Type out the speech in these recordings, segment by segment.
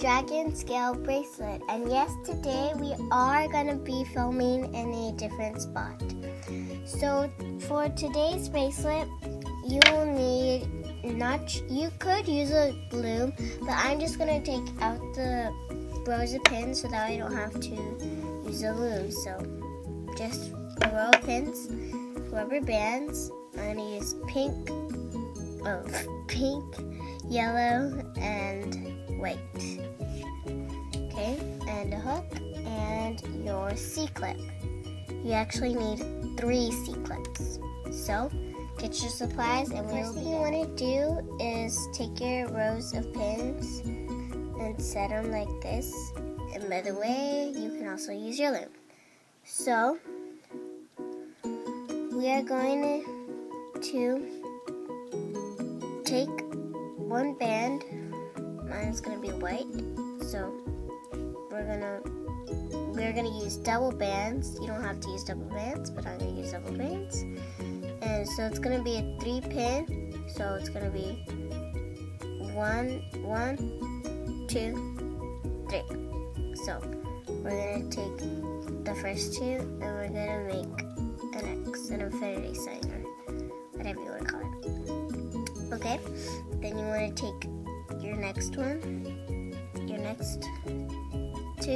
dragon scale bracelet, and yes, today we are going to be filming in a different spot. So for today's bracelet, you will need you could use a balloon, but I'm just going to take out the rows of pins so that I don't have to use a loom. So just a row of pins, rubber bands. I'm going to use pink, yellow, and white. Okay, and a hook and your C-clip. You actually need 3 C-clips. So get your supplies, and first thing you want to do is take your rows of pins and set them like this. And by the way, you can also use your loom. So we are going to take one band. Mine's gonna be white, so we're gonna use double bands. You don't have to use double bands, but I'm gonna use double bands. And so it's gonna be a 3-pin. So it's gonna be 1, 2, 3. So we're gonna take the first 2 and we're gonna make an X, an infinity sign, or whatever you want to call it. Okay, then you want to take your next one, your next 2,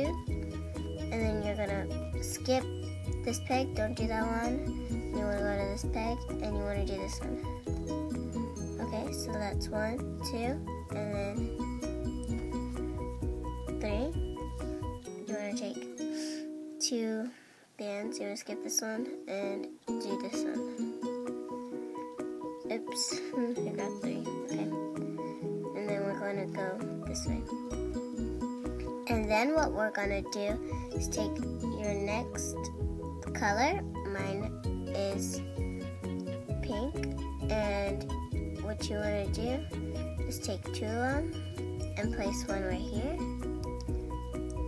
and then you're gonna skip this peg. Don't do that one. You want to go to this peg, and you want to do this one. Okay, so that's 1, 2, and then 3. You want to take 2 bands. You want to skip this one and do this one. Oops, I got 3. Okay, and then we're going to go this way. And then what we're going to do is take your next color. Mine is pink, and what you want to do is take 2 of them and place one right here.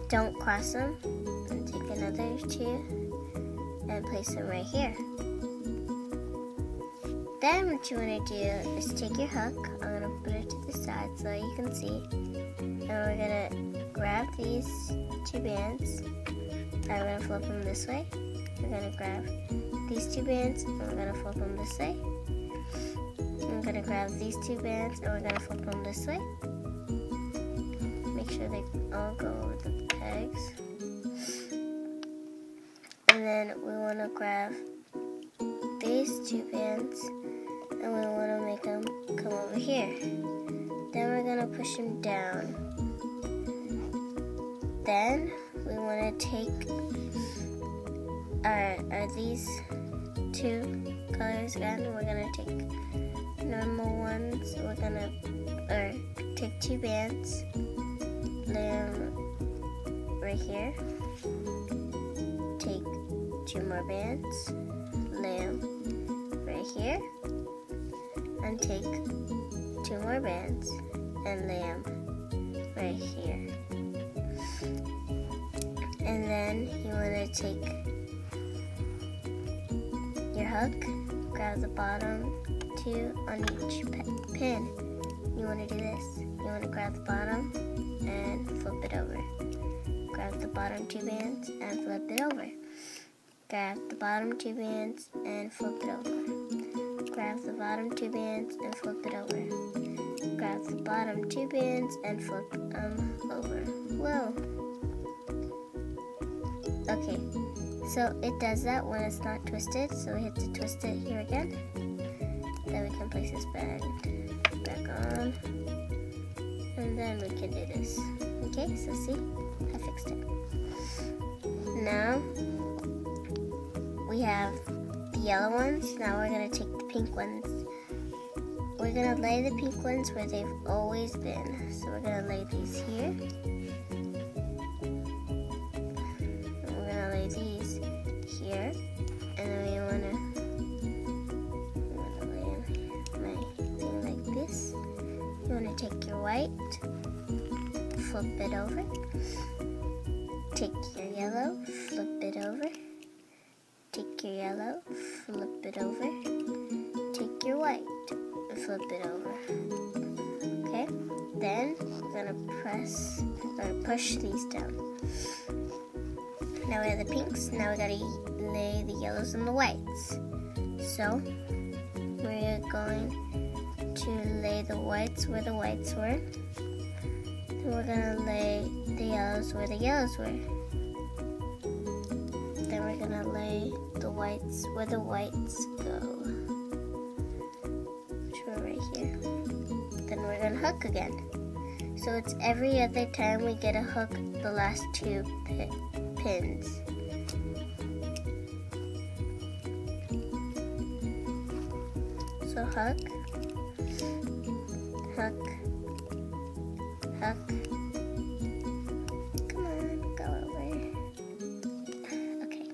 Don't cross them, and take another 2 and place them right here. Then what you want to do is take your hook. I'm going to put it to the side so that you can see. And we're going to grab these 2 bands. I'm going to flip them this way. We're going to grab these 2 bands and we're going to flip them this way. I'm going to grab these 2 bands and we're going to flip them this way. Make sure they all go over the pegs. And then we want to grab these 2 bands and we want to make them come over here. Then we're going to push them down. Then we want to take our these 2 colors again. We're going to take normal ones. We're going to take 2 bands, lay them right here. Take 2 more bands, lay them right here, and take 2 more bands and lay them right here. And then you want to take your hook, grab the bottom 2 on each pin. You want to do this. You want to grab the bottom and flip it over. Grab the bottom 2 bands and flip it over. Grab the bottom 2 bands and flip it over. Grab the bottom 2 bands and flip it over. Grab the bottom 2 bands and flip them over. Whoa. Okay, so it does that when it's not twisted, so we have to twist it here again. Then we can place this band back on, and then we can do this. Okay, so see, I fixed it. Now we have the yellow ones. Now we're going to take the pink ones. We're going to lay the pink ones where they've always been. So we're going to lay these here. And we're going to lay these here. And then we want to lay my thing like this. You want to take your white, flip it over. Take your yellow, flip it over. Take your yellow, flip it over. Take your white, and flip it over. Okay? Then we're gonna push these down. Now we have the pinks. Now we gotta lay the yellows and the whites. So we're going to lay the whites where the whites were. Then we're gonna lay the yellows where the yellows were. Then we're gonna lay the whites where the whites go, which were right here. Then we're gonna hook again. So it's every other time we get a hook the last two pins. So hook, hook, hook. Come on, go over. Okay,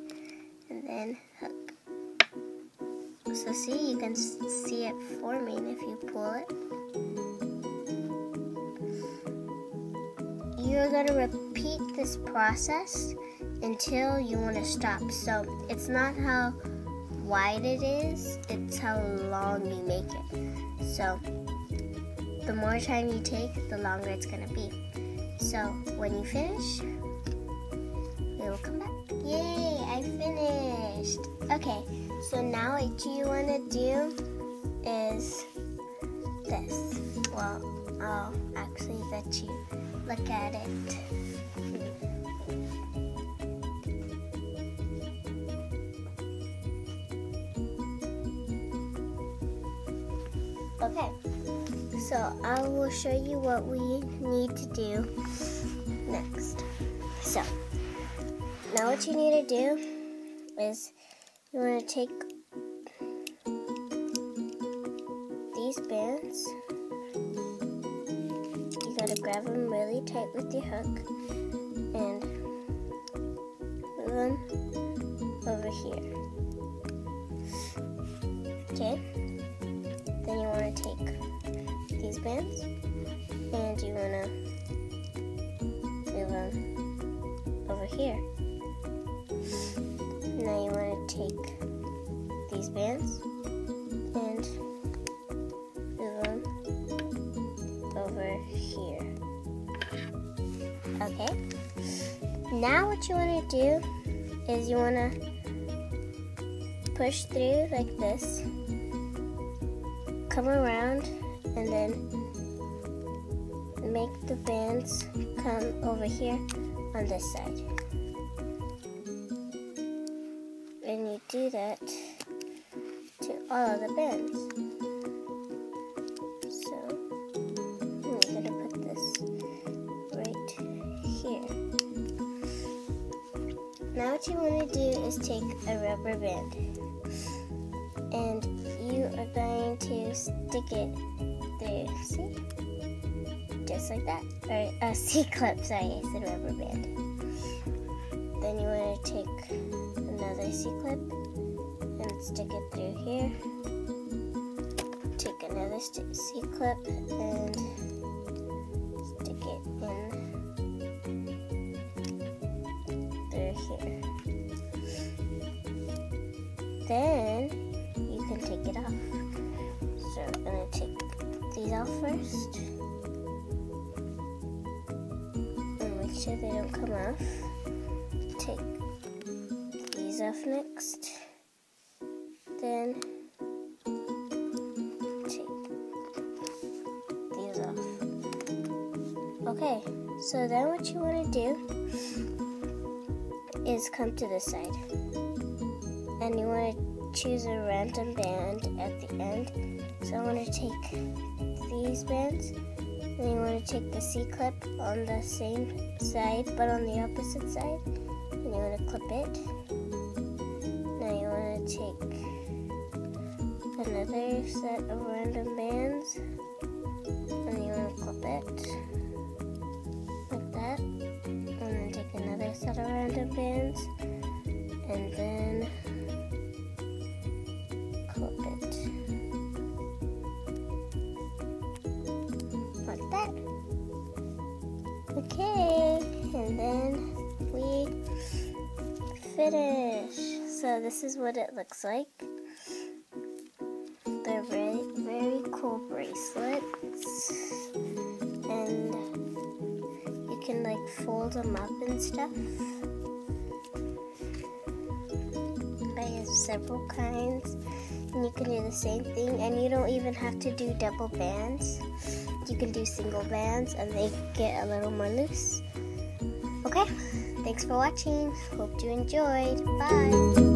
and then hook. So see, you can see it forming if you pull it. You're going to repeat this process until you want to stop. So it's not how wide it is, it's how long you make it. So the more time you take, the longer it's going to be. So when you finish, we will come back. Yay, I finished. Okay, so now what you want to do is this. Well, I'll actually let you look at it. Okay, so I will show you what we need to do next. So, now what you need to do is you want to take these bands. You gotta grab them really tight with your hook and move them over here. Okay? Then you want to take these bands and you want to move them over here. Now you want to take these bands and move them over here. Okay. Now what you want to do is you want to push through like this, come around, and then make the bands come over here on this side. And you do that to all of the bands. So I'm going to put this right here. Now what you want to do is take a rubber band and you are going to stick it through, see? Just like that. Or a C-clip, sorry, I said rubber band. Then you want to take another C-clip and stick it through here. Take another C-clip and stick it in through here. Then you can take it off. So I'm going to take these off first. And make sure they don't come off. Take these off next. Then take these off. Okay, so then what you want to do is come to this side. And you want to choose a random band at the end. So I want to take these bands. And you want to take the C-clip on the same side, but on the opposite side. And you want to clip it. Now you want to take another set of random bands. And you want to clip it. Like that. And then take another set of random bands. And then clip it. Like that. Okay, and then we finish. So this is what it looks like. They're very, very cool bracelets. roll them up and stuff. I have several kinds, and you can do the same thing, and you don't even have to do double bands. You can do single bands, and they get a little more loose. Okay, thanks for watching. Hope you enjoyed. Bye.